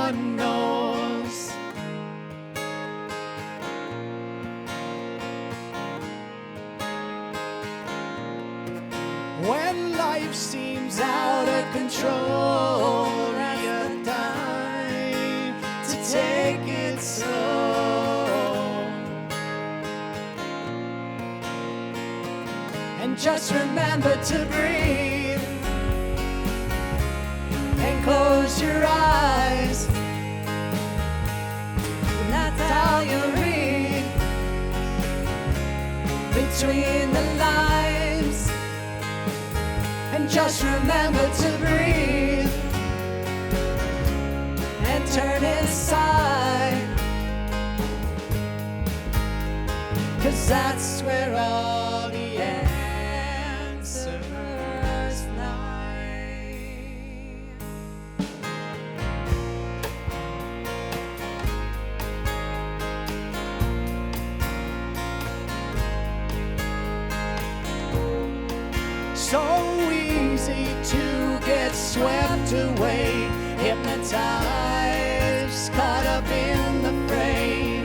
one knows. When life seems out of control, real time to take it slow. And just remember to breathe and close your eyes. And that's how you read between the lines. And just remember to breathe and turn inside, 'cause that's where all the answers lie. So easy to get swept away, hypnotized, caught up in the fray.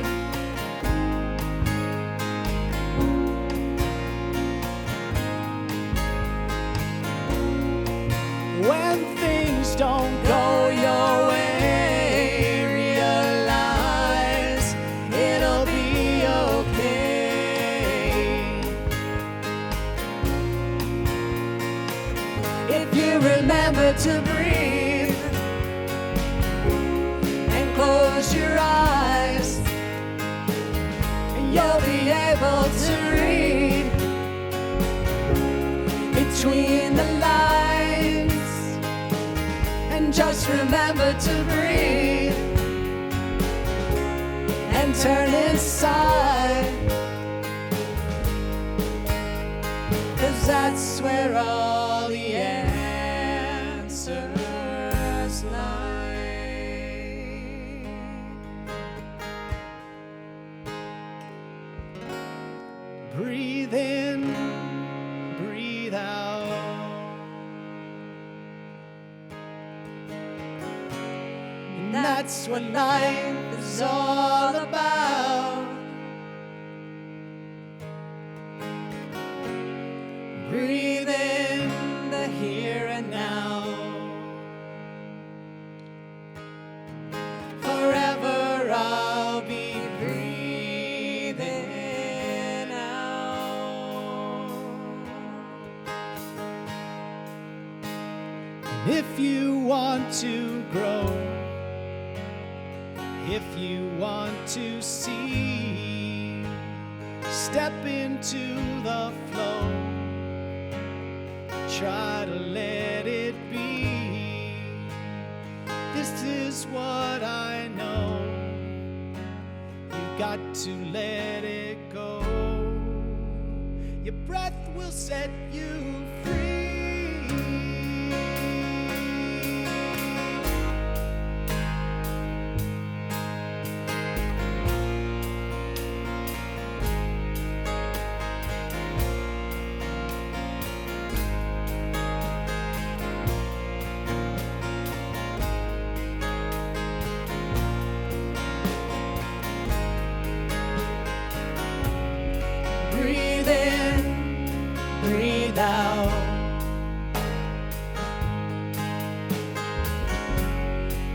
When things don't go your way, realize it'll be okay. If you remember to breathe and close your eyes, you'll be able to read between the lines. And just remember to breathe and turn inside, 'cause that's where all the answers lie. Breathe in, breathe out. And that's what life is all about. Breathe in the here and now. Forever I'll be breathing out. And if you want to grow, if you want to see, step into the flow. Try to let it be. This is what I know. You got to let it go. Your breath will set you free. Breathe in, breathe out.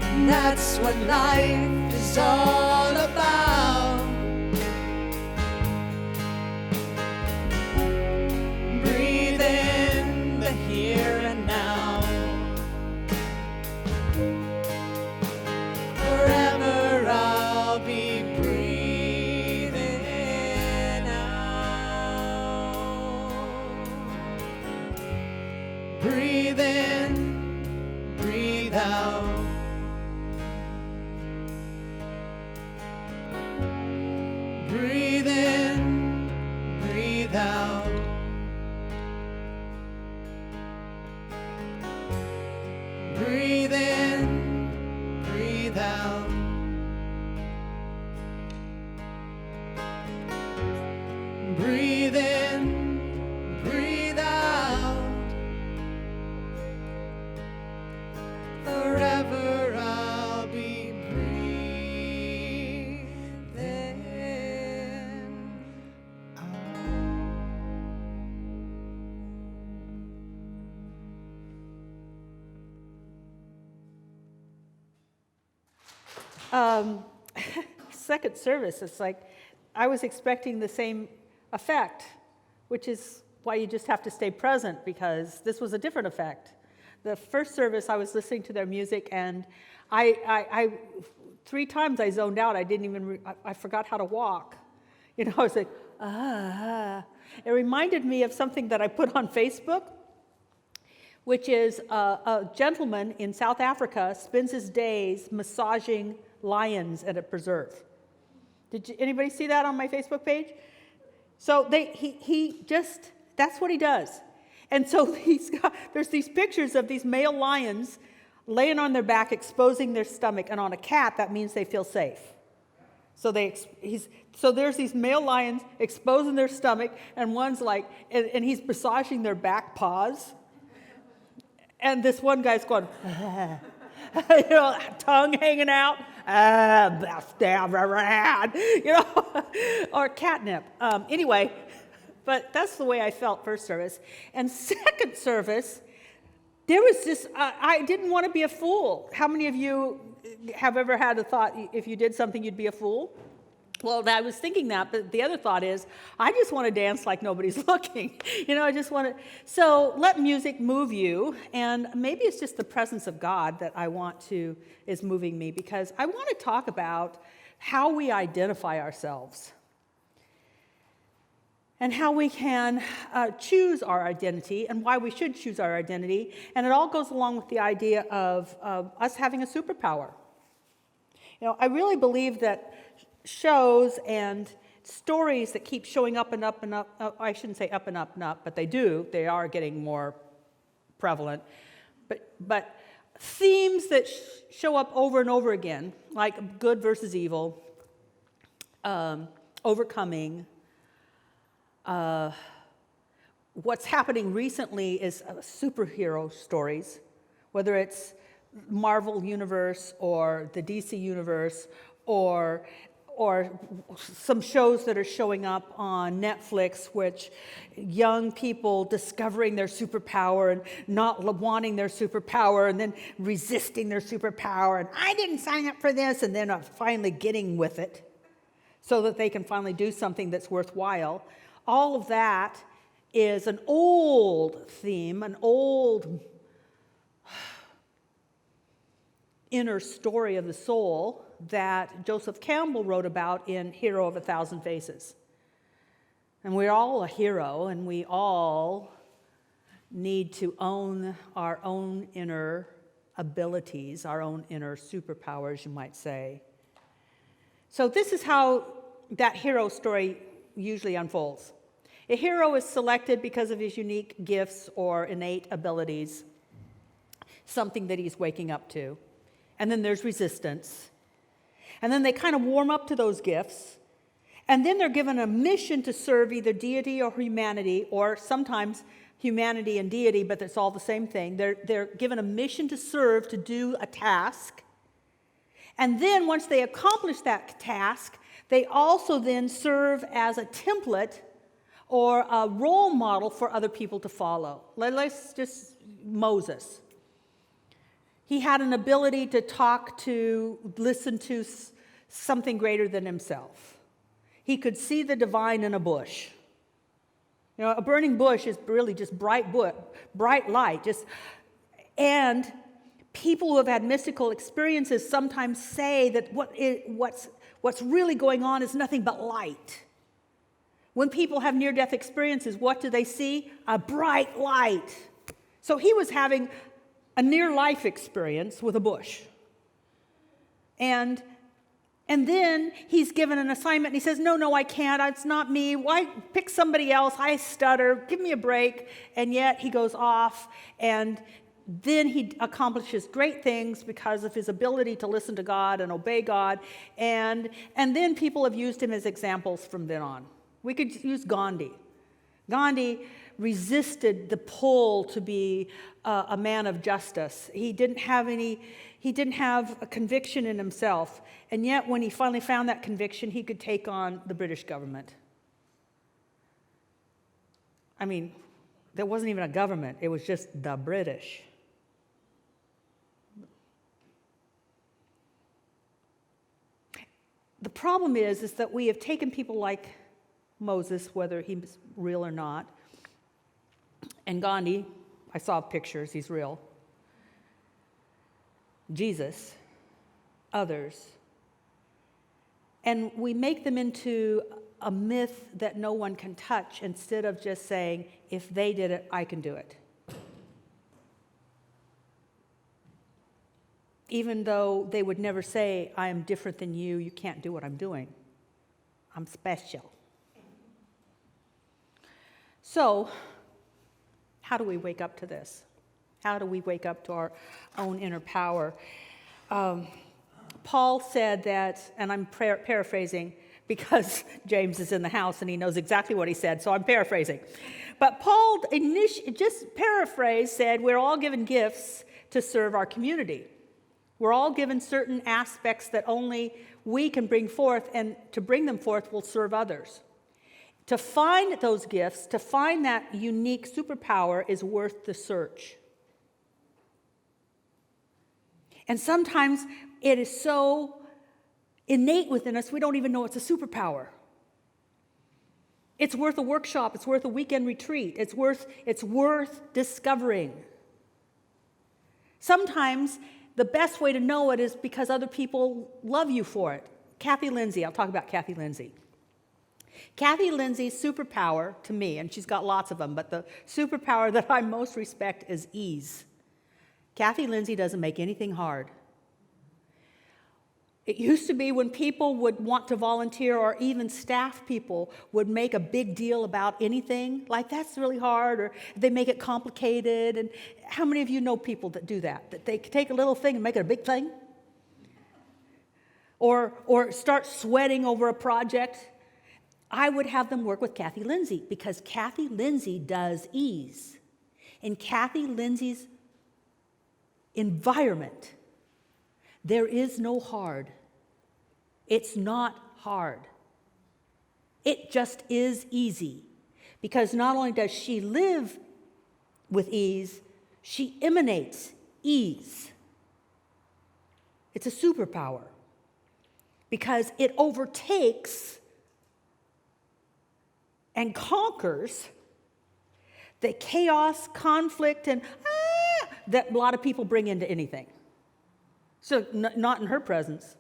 And that's what life is all about. Breathe in the here and now. Forever I'll be breathing out. Breathe in, breathe out. Breathe in, breathe out. Breathe in, breathe out. Breathe in, breathe out. Forever Um, second service, it's like I was expecting the same effect, which is why you just have to stay present, because this was a different effect. The first service, I was listening to their music, and I 3 times I zoned out. I didn't even, I forgot how to walk. You know, I was like, ah. It reminded me of something that I put on Facebook, which is a gentleman in South Africa spends his days massaging lions at a preserve. Anybody see that on my Facebook page? So he just, that's what he does. And so there's these pictures of these male lions laying on their back, exposing their stomach, and on a cat, that means they feel safe. So there's these male lions exposing their stomach, and one's like, and he's massaging their back paws. And this one guy's going, you know, tongue hanging out, best ever had, you know, or catnip. Anyway, but that's the way I felt first service. And second service, there was this, I didn't want to be a fool. How many of you have ever had a thought, if you did something, you'd be a fool? Well, I was thinking that, but the other thought is, I just want to dance like nobody's looking. You know, I just want to. So let music move you, and maybe it's just the presence of God that is moving me, because I want to talk about how we identify ourselves and how we can choose our identity and why we should choose our identity. And it all goes along with the idea of us having a superpower. You know, I really believe that shows and stories that keep showing up and up and up, I shouldn't say up and up and up, but they are getting more prevalent, but themes that show up over and over again, like good versus evil, overcoming. What's happening recently is superhero stories, whether it's Marvel universe or the DC universe, or some shows that are showing up on Netflix, which young people discovering their superpower and not wanting their superpower and then resisting their superpower, and I didn't sign up for this, and then finally getting with it so that they can finally do something that's worthwhile. All of that is an old theme, an old inner story of the soul that Joseph Campbell wrote about in Hero of a Thousand Faces. And we're all a hero, and we all need to own our own inner abilities, our own inner superpowers, you might say. So this is how that hero story usually unfolds. A hero is selected because of his unique gifts or innate abilities, something that he's waking up to. And then there's resistance. And then they kind of warm up to those gifts. And then they're given a mission to serve either deity or humanity, or sometimes humanity and deity, but it's all the same thing. They're given a mission to serve, to do a task. And then once they accomplish that task, they also then serve as a template or a role model for other people to follow. Let's just, Moses. He had an ability to listen to something greater than himself. He could see the divine in a bush. You know, a burning bush is really just bright light. And people who have had mystical experiences sometimes say that what's really going on is nothing but light. When people have near-death experiences, what do they see? A bright light. So he was having a near-life experience with a bush. And then he's given an assignment, and he says, no, I can't. It's not me. Why pick somebody else? I stutter. Give me a break. And yet he goes off, and then he accomplishes great things because of his ability to listen to God and obey God. And then people have used him as examples from then on. We could use Gandhi. Gandhi resisted the pull to be a man of justice. He didn't have a conviction in himself. And yet when he finally found that conviction, he could take on the British government. I mean, there wasn't even a government. It was just the British. The problem is that we have taken people like Moses, whether he's real or not, and Gandhi, I saw pictures, he's real, Jesus, others, and we make them into a myth that no one can touch instead of just saying, if they did it, I can do it. Even though they would never say, I am different than you, you can't do what I'm doing. I'm special. So, how do we wake up to this? How do we wake up to our own inner power? Paul said that, and I'm paraphrasing because James is in the house and he knows exactly what he said, so I'm paraphrasing. But Paul just paraphrased, said, we're all given gifts to serve our community. We're all given certain aspects that only we can bring forth, and to bring them forth will serve others. To find those gifts, to find that unique superpower is worth the search. And sometimes it is so innate within us, we don't even know it's a superpower. It's worth a workshop. It's worth a weekend retreat. It's worth discovering. Sometimes the best way to know it is because other people love you for it. Kathy Lindsay, I'll talk about Kathy Lindsay. Kathy Lindsay's superpower to me, and she's got lots of them, but the superpower that I most respect is ease. Kathy Lindsay doesn't make anything hard. It used to be when people would want to volunteer, or even staff people would make a big deal about anything, like that's really hard, or they make it complicated. And how many of you know people that do that? That they take a little thing and make it a big thing? Or start sweating over a project? I would have them work with Kathy Lindsay, because Kathy Lindsay does ease. In Kathy Lindsay's environment, there is no hard. It's not hard. It just is easy. Because not only does she live with ease, she emanates ease. It's a superpower. Because it overtakes and conquers the chaos, conflict, and that a lot of people bring into anything. So not in her presence.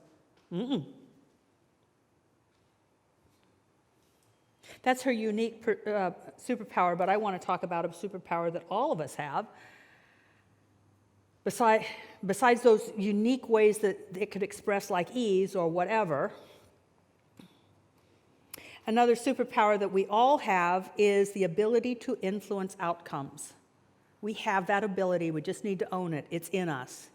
That's her unique superpower, but I want to talk about a superpower that all of us have. Besides those unique ways that it could express, like ease or whatever, another superpower that we all have is the ability to influence outcomes. We have that ability. We just need to own it. It's in us.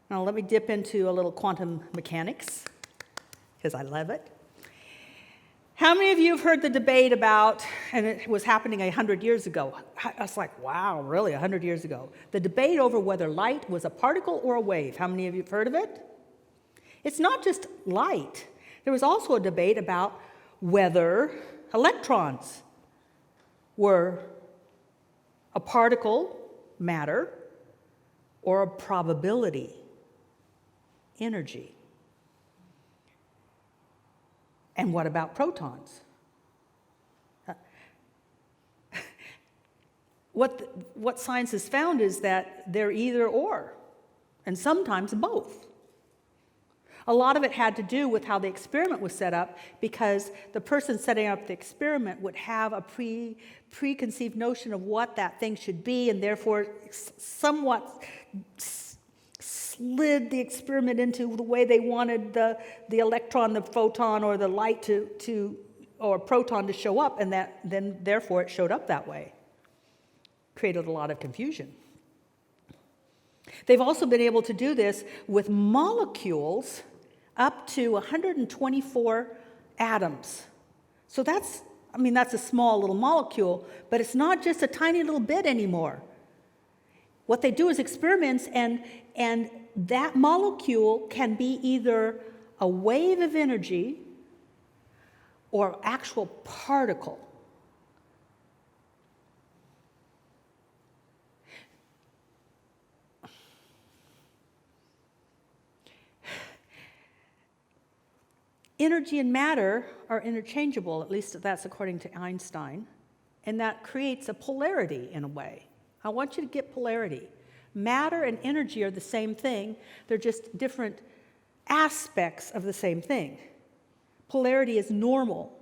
Now, let me dip into a little quantum mechanics, because I love it. How many of you have heard the debate about, and it was happening 100 years ago. I was like, wow, really, 100 years ago. The debate over whether light was a particle or a wave. How many of you have heard of it? It's not just light. There was also a debate about whether electrons were a particle, matter, or a probability, energy. And what about protons? What science has found is that they're either or, and sometimes both. A lot of it had to do with how the experiment was set up, because the person setting up the experiment would have a preconceived notion of what that thing should be, and therefore somewhat slid the experiment into the way they wanted the electron, the photon, or the light or proton to show up, and then therefore it showed up that way. Created a lot of confusion. They've also been able to do this with molecules up to 124 atoms. So that's a small little molecule, but it's not just a tiny little bit anymore. What they do is experiments, and that molecule can be either a wave of energy or actual particle. energy and matter are interchangeable, at least that's according to Einstein, and that creates a polarity in a way. I want you to get polarity. Matter and energy are the same thing. They're just different aspects of the same thing. Polarity is normal.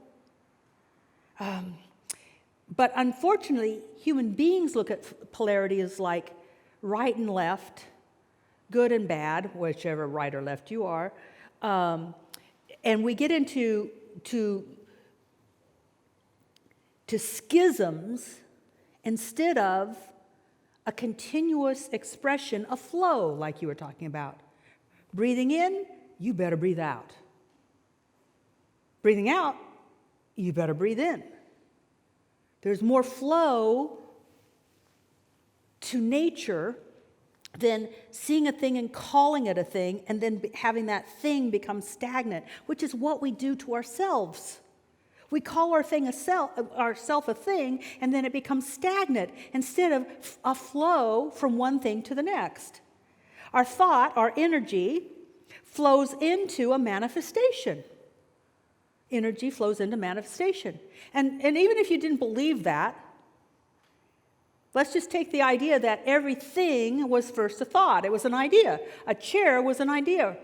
But unfortunately, human beings look at polarity as like right and left, good and bad, whichever right or left you are. And we get into schisms instead of a continuous expression, a flow, like you were talking about. Breathing in, you better breathe out. Breathing out, you better breathe in. There's more flow to nature than seeing a thing and calling it a thing and then having that thing become stagnant, which is what we do to ourselves. We call ourself a thing, and then it becomes stagnant instead of a flow from one thing to the next. Our thought, our energy, flows into a manifestation. Energy flows into manifestation. And even if you didn't believe that, let's just take the idea that everything was first a thought. It was an idea. A chair was an idea.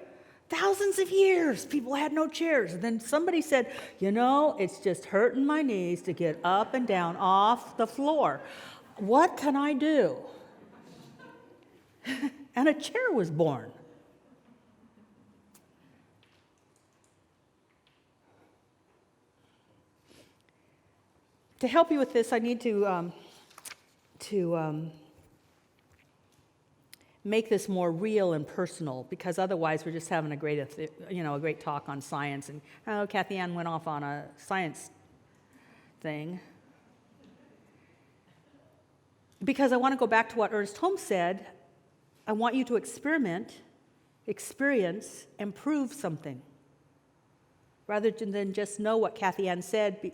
Thousands of years, people had no chairs. And then somebody said, it's just hurting my knees to get up and down off the floor. What can I do? And a chair was born. To help you with this, I need to make this more real and personal, because otherwise we're just having a great talk on science. And Kathianne went off on a science thing. Because I want to go back to what Ernest Holmes said. I want you to experiment, experience, and prove something, rather than just know what Kathianne said.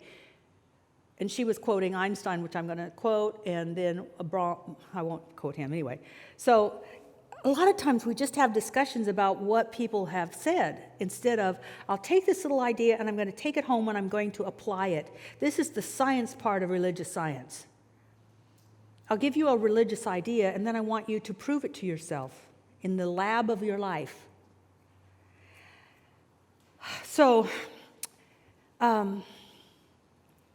And she was quoting Einstein, which I'm going to quote, and then I won't quote him anyway. So a lot of times we just have discussions about what people have said instead of, I'll take this little idea and I'm going to take it home and I'm going to apply it. This is the science part of religious science. I'll give you a religious idea, and then I want you to prove it to yourself in the lab of your life. So,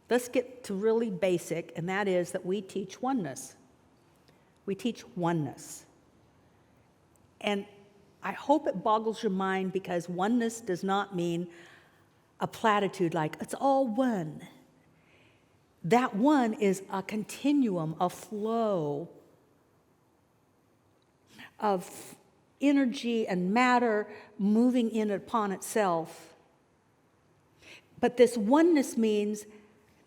let's get to really basic, and that is that we teach oneness. We teach oneness. And I hope it boggles your mind, because oneness does not mean a platitude like, it's all one. That one is a continuum, a flow of energy and matter moving in upon itself. But this oneness means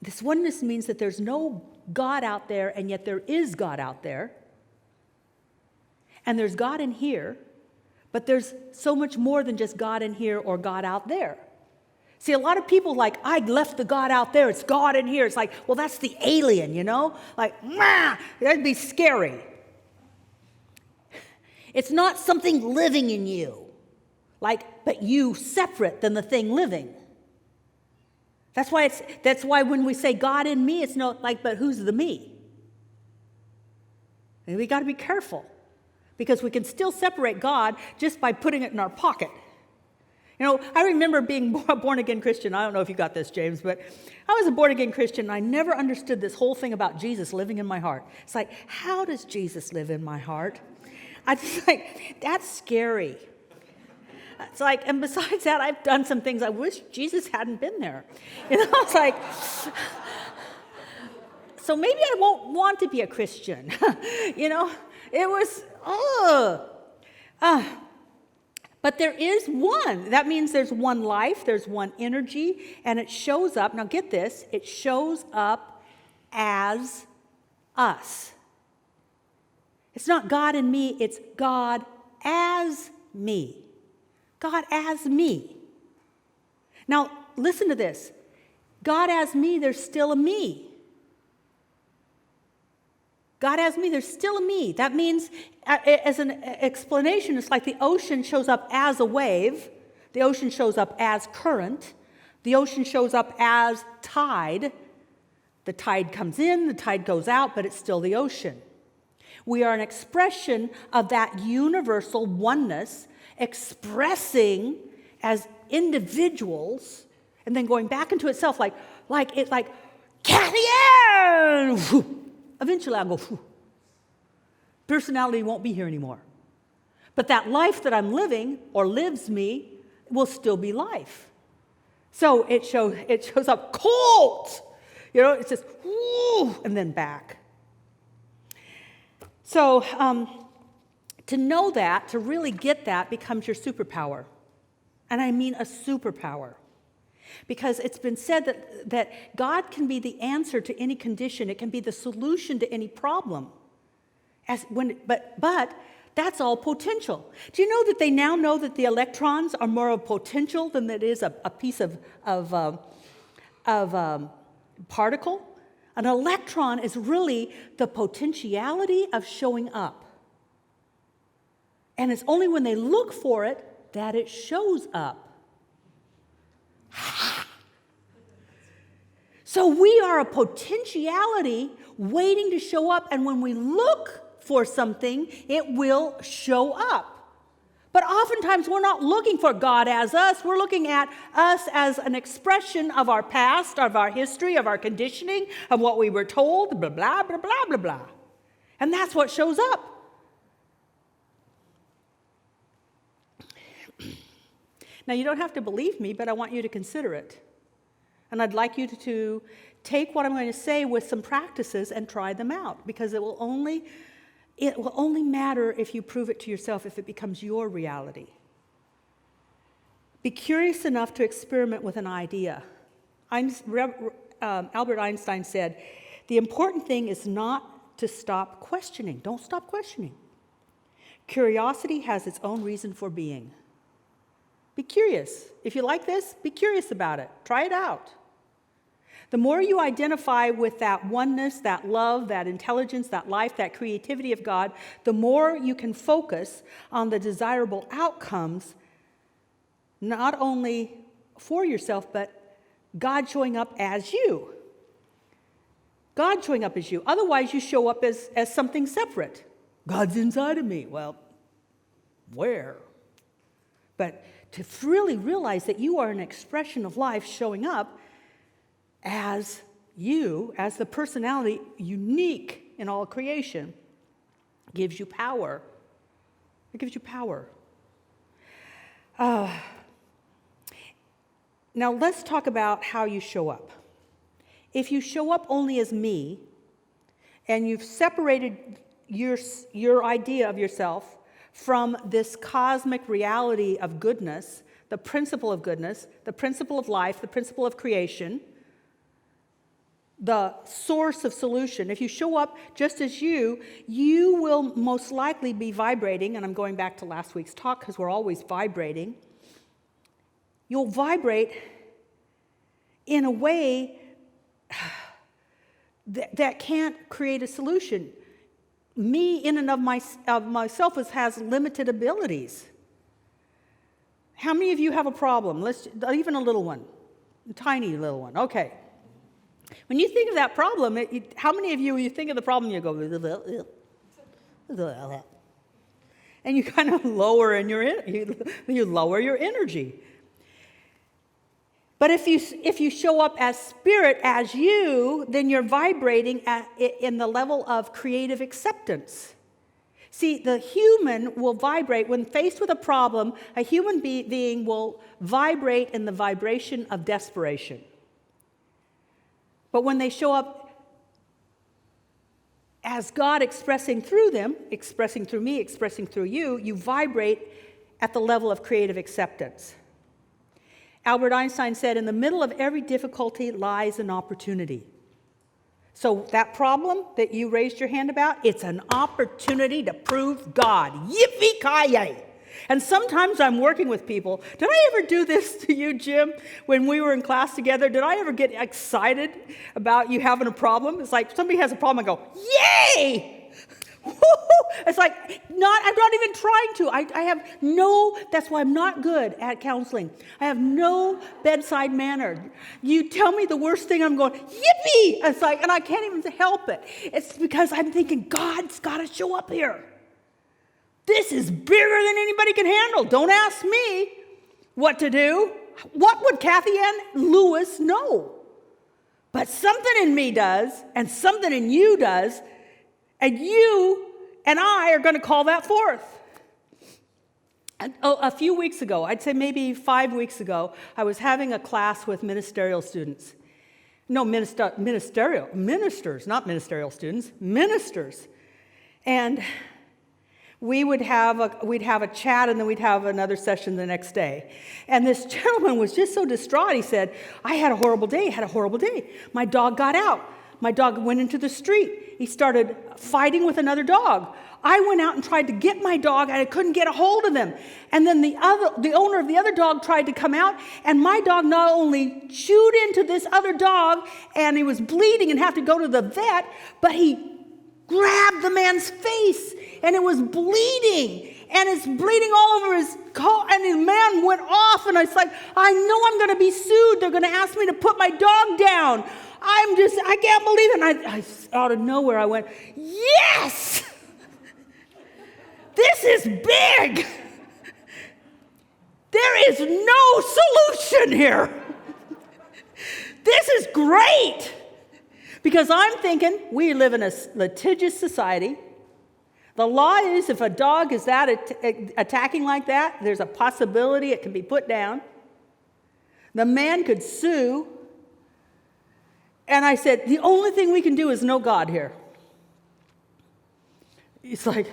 that there's no God out there, and yet there is God out there. And there's God in here, but there's so much more than just God in here or God out there. See, a lot of people I left the God out there, it's God in here. It's like, well, that's the alien, Like, that'd be scary. It's not something living in you, but you separate than the thing living. That's why when we say God in me, it's not but who's the me? And we got to be careful, because we can still separate God just by putting it in our pocket. I remember being a born-again Christian. I don't know if you got this, James, but I was a born-again Christian, and I never understood this whole thing about Jesus living in my heart. It's like, how does Jesus live in my heart? I just that's scary. It's like, and besides that, I've done some things I wish Jesus hadn't been there. It's like, so maybe I won't want to be a Christian. It was, But there is one. That means there's one life, there's one energy, and it shows up. Now get this, it shows up as us. It's not God in me, it's God as me. God as me. Now, listen to this. God as me, there's still a me. God as me, there's still a me. That means, as an explanation, it's like the ocean shows up as a wave, The ocean shows up as current. The ocean shows up as tide. The tide comes in, the tide goes out, but it's still the ocean. We are an expression of that universal oneness, expressing as individuals, and then going back into itself like Kathianne! Whew. Eventually I'll go, whew. Personality won't be here anymore. But that life that I'm living, or lives me, will still be life. So it shows up cold. It's just, whoo, and then back. So to know that, to really get that, becomes your superpower. And I mean a superpower. Because it's been said that God can be the answer to any condition. It can be the solution to any problem. But that's all potential. Do you know that they now know that the electrons are more of potential than it is a piece of particle? An electron is really the potentiality of showing up. And it's only when they look for it that it shows up. So we are a potentiality waiting to show up, and when we look for something, it will show up. But oftentimes we're not looking for God as us. We're looking at us as an expression of our past, of our history, of our conditioning, of what we were told, blah, blah, blah, blah, blah, blah. And that's what shows up. Now, you don't have to believe me, but I want you to consider it. And I'd like you to take what I'm going to say with some practices and try them out, because it will only matter if you prove it to yourself, if it becomes your reality. Be curious enough to experiment with an idea. Albert Einstein said, the important thing is not to stop questioning. Don't stop questioning. Curiosity has its own reason for being. Be curious. If you like this, be curious about it. Try it out. The more you identify with that oneness, that love, that intelligence, that life, that creativity of God, the more you can focus on the desirable outcomes, not only for yourself, but God showing up as you. God showing up as you. Otherwise, you show up as something separate. God's inside of me. Well, where? But to really realize that you are an expression of life showing up as you, as the personality unique in all creation, gives you power. It gives you power. Now let's talk about how you show up. If you show up only as me, and you've separated your idea of yourself from this cosmic reality of goodness, the principle of goodness, the principle of life, the principle of creation, the source of solution. If you show up just as you will most likely be vibrating, and I'm going back to last week's talk because we're always vibrating. You'll vibrate in a way that can't create a solution. Me in and of myself has limited abilities. How many of you have a problem? Even a little one, a tiny little one. Okay. When you think of that problem, how many of you think of the problem, you go, and you kind of lower you lower your energy. But if you show up as spirit, as you, then you're vibrating in the level of creative acceptance. See, the human will vibrate when faced with a problem. A human being will vibrate in the vibration of desperation. But when they show up as God expressing through them, expressing through me, expressing through you, you vibrate at the level of creative acceptance. Albert Einstein said, in the middle of every difficulty lies an opportunity. So that problem that you raised your hand about, it's an opportunity to prove God. Yippee-ki-yay! And sometimes I'm working with people. Did I ever do this to you, Jim, when we were in class together? Did I ever get excited about you having a problem? It's like somebody has a problem, I go, yay! It's like, I'm not even trying to. I have no, that's why I'm not good at counseling. I have no bedside manner. You tell me the worst thing, I'm going, yippee! It's like, and I can't even help it. It's because I'm thinking, God's got to show up here. This is bigger than anybody can handle. Don't ask me what to do. What would Kathianne Lewis know? But something in me does, and something in you does, and you and I are going to call that forth. A few weeks ago, I'd say maybe 5 weeks ago, I was having a class with ministerial students. No, ministers, not ministerial students, ministers. And we'd have a chat, and then we'd have another session the next day. And this gentleman was just so distraught. He said, I had a horrible day. My dog got out. My dog went into the street. He started fighting with another dog. I went out and tried to get my dog, and I couldn't get a hold of him. And then the owner of the other dog tried to come out, and my dog not only chewed into this other dog, and he was bleeding and had to go to the vet, but he grabbed the man's face, and it was bleeding, and it's bleeding all over his coat, and the man went off, and it's like, I know I'm going to be sued. They're going to ask me to put my dog down. I can't believe it. And I out of nowhere, I went, yes! This is big. There is no solution here. This is great. Because I'm thinking we live in a litigious society. The law is if a dog is attacking like that, there's a possibility it can be put down. The man could sue. And I said, the only thing we can do is know God here. He's like,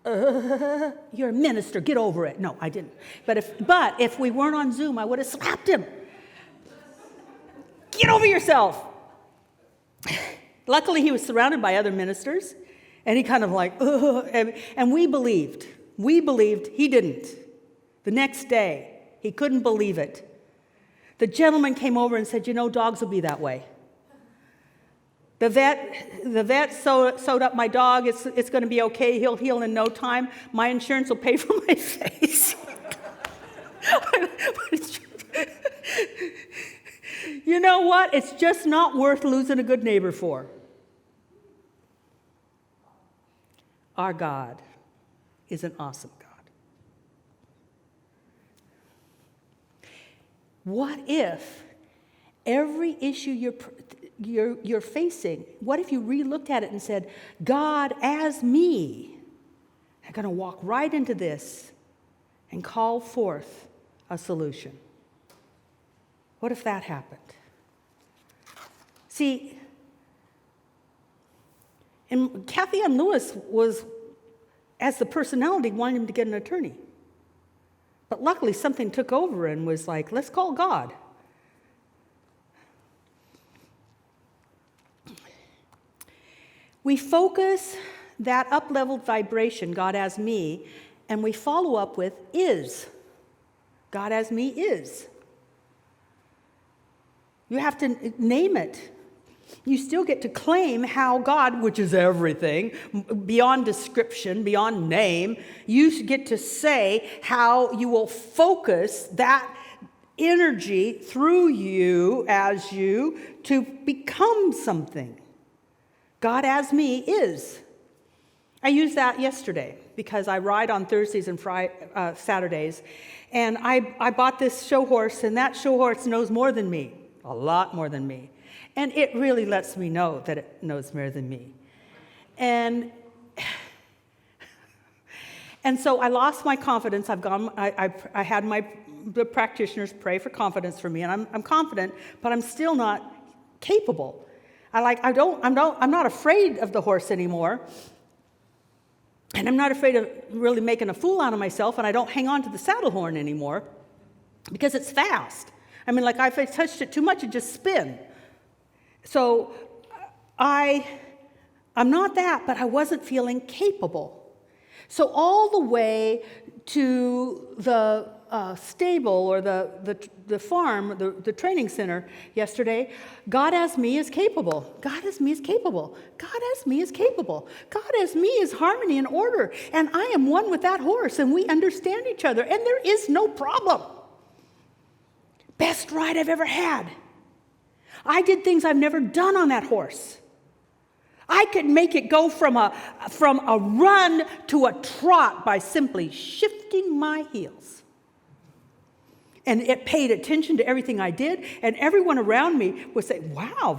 you're a minister, get over it. No, I didn't. But if we weren't on Zoom, I would have slapped him. Get over yourself. Luckily, he was surrounded by other ministers, and he kind of like, and we believed. We believed he didn't. The next day, he couldn't believe it. The gentleman came over and said, dogs will be that way. The vet sewed up my dog. It's going to be okay. He'll heal in no time. My insurance will pay for my face. You know what? It's just not worth losing a good neighbor for. Our God is an awesome God. What if every issue you're facing, what if you re-looked at it and said, God, as me, I'm going to walk right into this and call forth a solution? What if that happened? See, and Kathianne Lewis was, as the personality, wanted him to get an attorney. But luckily, something took over and was like, let's call God. We focus that up-leveled vibration, God as me, and we follow up with is. God as me is. You have to name it. You still get to claim how God, which is everything, beyond description, beyond name, you get to say how you will focus that energy through you as you to become something. God as me is. I used that yesterday because I ride on Thursdays and Saturdays, and I bought this show horse, and that show horse knows more than me, a lot more than me. And it really lets me know that it knows more than me. And so I lost my confidence. I had the practitioners pray for confidence for me, and I'm confident, but I'm still not capable. I'm not afraid of the horse anymore. And I'm not afraid of really making a fool out of myself, and I don't hang on to the saddle horn anymore because it's fast. I mean, like if I touched it too much, it just spin. So I'm not that, but I wasn't feeling capable. So all the way to the stable or the farm, the training center yesterday, God as me is capable. God as me is capable. God as me is capable. God as me is harmony and order. And I am one with that horse, and we understand each other, and there is no problem. Best ride I've ever had. I did things I've never done on that horse. I could make it go from a run to a trot by simply shifting my heels. And it paid attention to everything I did, and everyone around me would say, wow,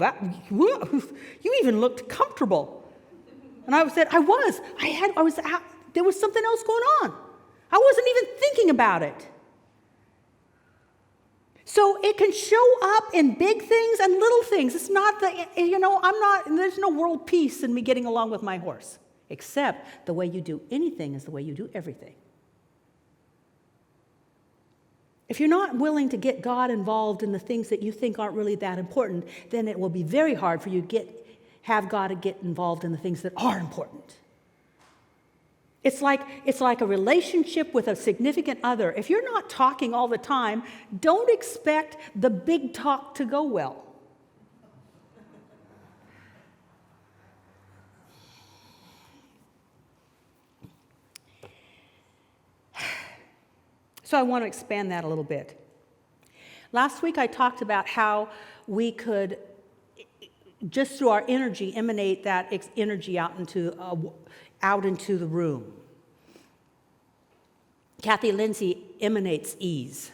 you even looked comfortable. And I said, there was something else going on. I wasn't even thinking about it. So it can show up in big things and little things. It's not there's no world peace in me getting along with my horse, except the way you do anything is the way you do everything. If you're not willing to get God involved in the things that you think aren't really that important, then it will be very hard for you to have God get involved in the things that are important. It's like a relationship with a significant other. If you're not talking all the time, don't expect the big talk to go well. So I want to expand that a little bit. Last week I talked about how we could, just through our energy, emanate that energy out into the room. Kathy Lindsay emanates ease.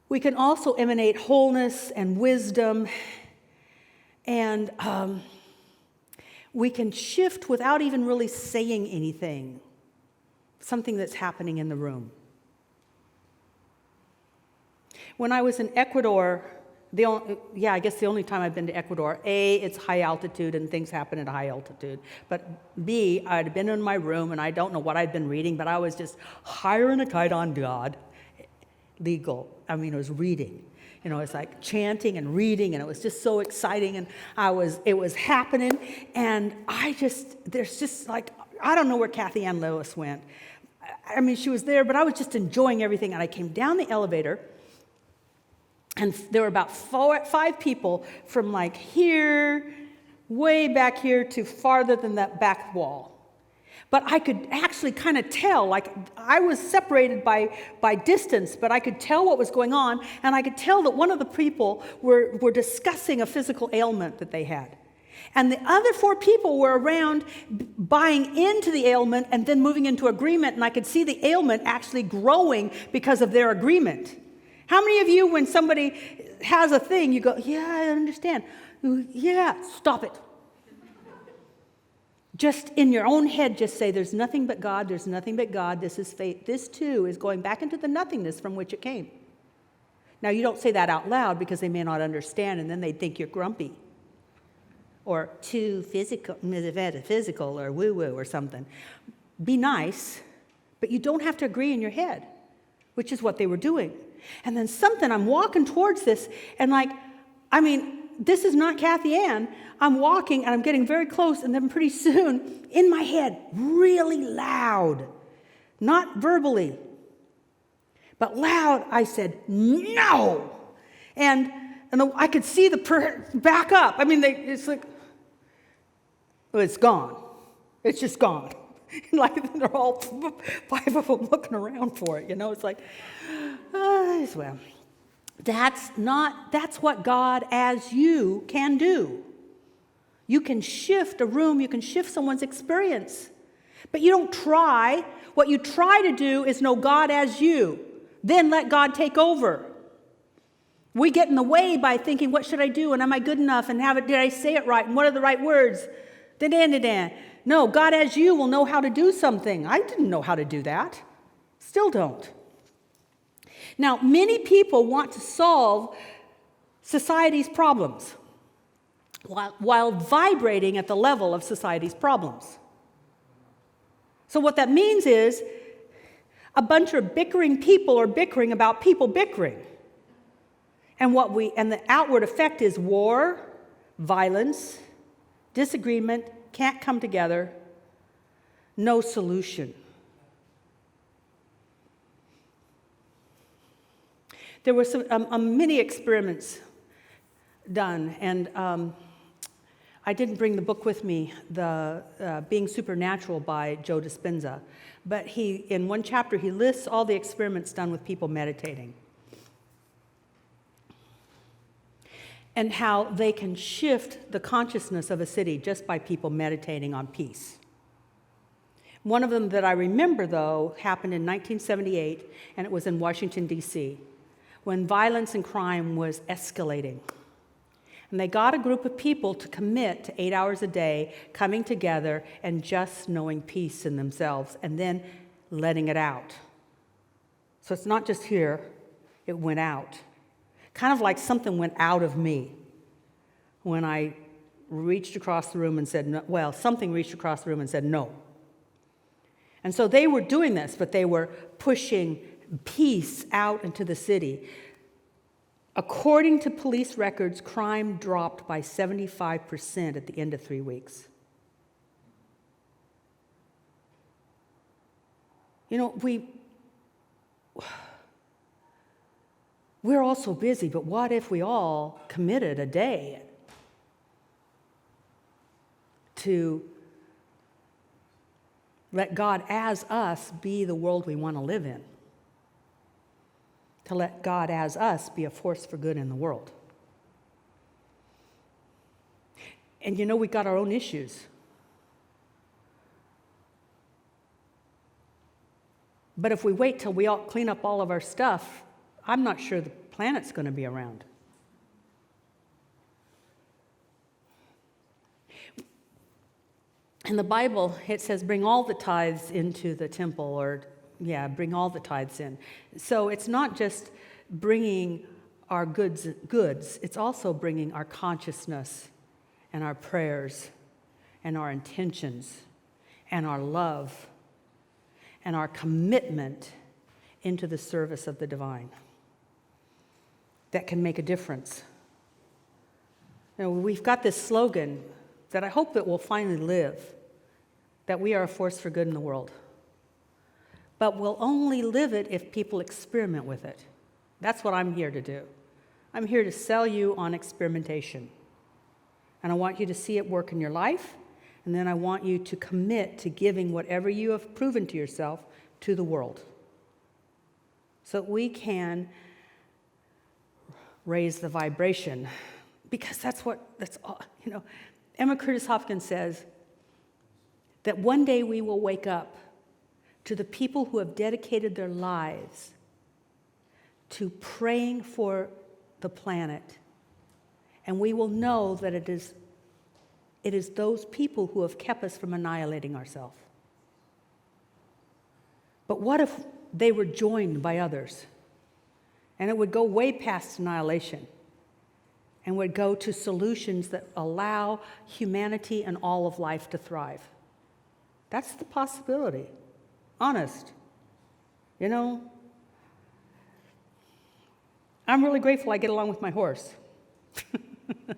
We can also emanate wholeness and wisdom, and we can shift without even really saying anything, something that's happening in the room. When I was in Ecuador, I guess the only time I've been to Ecuador, A, it's high altitude and things happen at high altitude. But B, I'd been in my room and I don't know what I'd been reading, but I was just hiring a kite on God. It was reading. It's like chanting and reading, and it was just so exciting, and it was happening, and I don't know where Kathianne Lewis went. She was there, but I was just enjoying everything, and I came down the elevator, and there were about 5 people from like here, way back here, to farther than that back wall. But I could actually kind of tell, like I was separated by distance, but I could tell what was going on, and I could tell that one of the people were discussing a physical ailment that they had. And the other 4 people were around buying into the ailment and then moving into agreement, and I could see the ailment actually growing because of their agreement. How many of you, when somebody has a thing, you go, yeah, I understand. Yeah, stop it. Just in your own head, just say, there's nothing but God, there's nothing but God, this is fate. This too is going back into the nothingness from which it came. Now, you don't say that out loud because they may not understand, and then they think you're grumpy or too metaphysical or woo-woo or something. Be nice, but you don't have to agree in your head, which is what they were doing. And then I'm walking towards this, and this is not Kathianne. I'm walking, and I'm getting very close, and then pretty soon, in my head, really loud, not verbally, but loud, I said, no! And I could see the back up. It's like, well, it's gone. It's just gone. Like they're all 5 of them looking around for it, It's like, well, that's what God as you can do. You can shift a room, you can shift someone's experience. But you don't try. What you try to do is know God as you. Then let God take over. We get in the way by thinking, what should I do? And am I good enough? And did I say it right? And what are the right words? No, God as you will know how to do something. I didn't know how to do that. Still don't. Now, many people want to solve society's problems while vibrating at the level of society's problems. So what that means is a bunch of bickering people are bickering about people bickering. And the outward effect is war, violence, disagreement, can't come together. no solution. There were many experiments done, and I didn't bring the book with me, the Being Supernatural by Joe Dispenza, but in one chapter, he lists all the experiments done with people meditating and how they can shift the consciousness of a city just by people meditating on peace. One of them that I remember, though, happened in 1978, and it was in Washington, D.C., when violence and crime was escalating. And they got a group of people to commit to 8 hours a day, coming together and just knowing peace in themselves, and then letting it out. So it's not just here, it went out. Kind of like something went out of me when I reached across the room and said, no, well, something reached across the room and said no. And so they were doing this, but they were pushing peace out into the city. According to police records, crime dropped by 75% at the end of 3 weeks. You know, we're all so busy, but what if we all committed a day to let God as us be the world we want to live in? To let God as us be a force for good in the world. And you know, we got our own issues. But if we wait till we all clean up all of our stuff, I'm not sure the planet's going to be around. In the Bible, it says, bring all the tithes into the temple, or bring all the tithes in. So it's not just bringing our goods, it's also bringing our consciousness and our prayers and our intentions and our love and our commitment into the service of the divine. That can make a difference. You know, we've got this slogan that I hope that we'll finally live, that we are a force for good in the world. But we'll only live it if people experiment with it. That's what I'm here to do. I'm here to sell you on experimentation. And I want you to see it work in your life, and then I want you to commit to giving whatever you have proven to yourself to the world. So that we can raise the vibration. Because that's all, you know. Emma Curtis Hopkins says that one day we will wake up to the people who have dedicated their lives to praying for the planet. And we will know that it is those people who have kept us from annihilating ourselves. But what if they were joined by others? And it would go way past annihilation and would go to solutions that allow humanity and all of life to thrive. That's the possibility. Honest. You know, I'm really grateful I get along with my horse.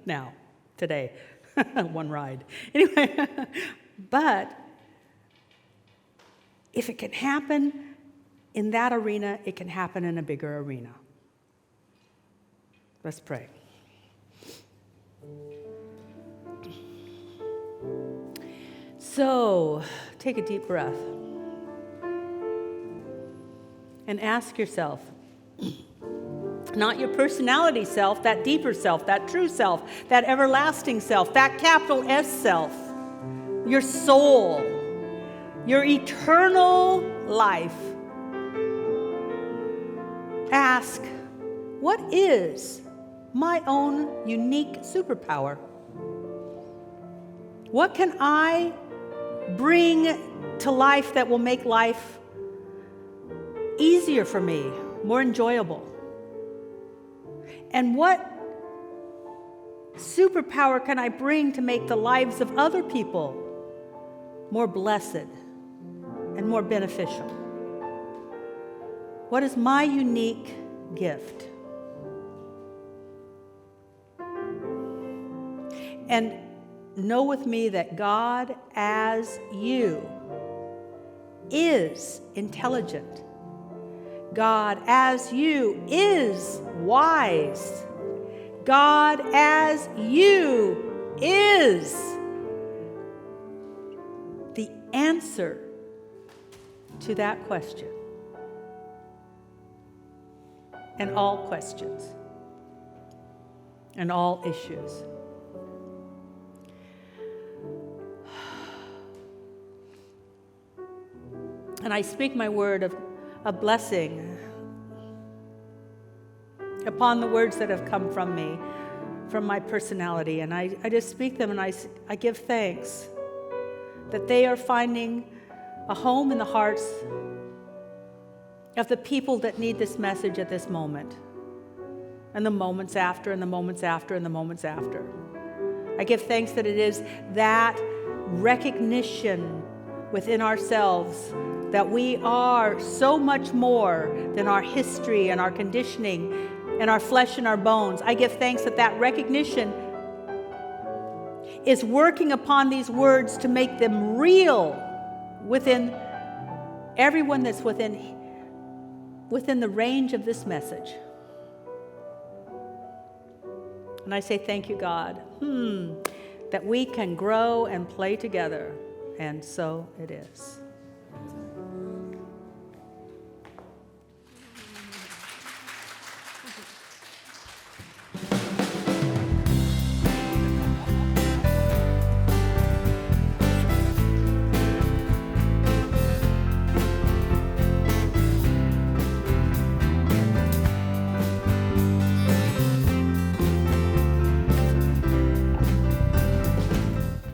Now, today, one ride. Anyway, but if it can happen in that arena, it can happen in a bigger arena. Let's pray. So, take a deep breath and ask yourself, not your personality self, that deeper self, that true self, that everlasting self, that capital S self, your soul, your eternal life. Ask, what is my own unique superpower? What can I bring to life that will make life easier for me, more enjoyable? And what superpower can I bring to make the lives of other people more blessed and more beneficial? What is my unique gift? And know with me that God as you is intelligent. God as you is wise. God as you is the answer to that question and all questions and all issues. And I speak my word of a blessing upon the words that have come from me, from my personality. And I just speak them, and I give thanks that they are finding a home in the hearts of the people that need this message at this moment, and the moments after, and the moments after, and the moments after. I give thanks that it is that recognition within ourselves that we are so much more than our history and our conditioning and our flesh and our bones. I give thanks that that recognition is working upon these words to make them real within everyone that's within the range of this message. And I say thank you, God, that we can grow and play together, and so it is.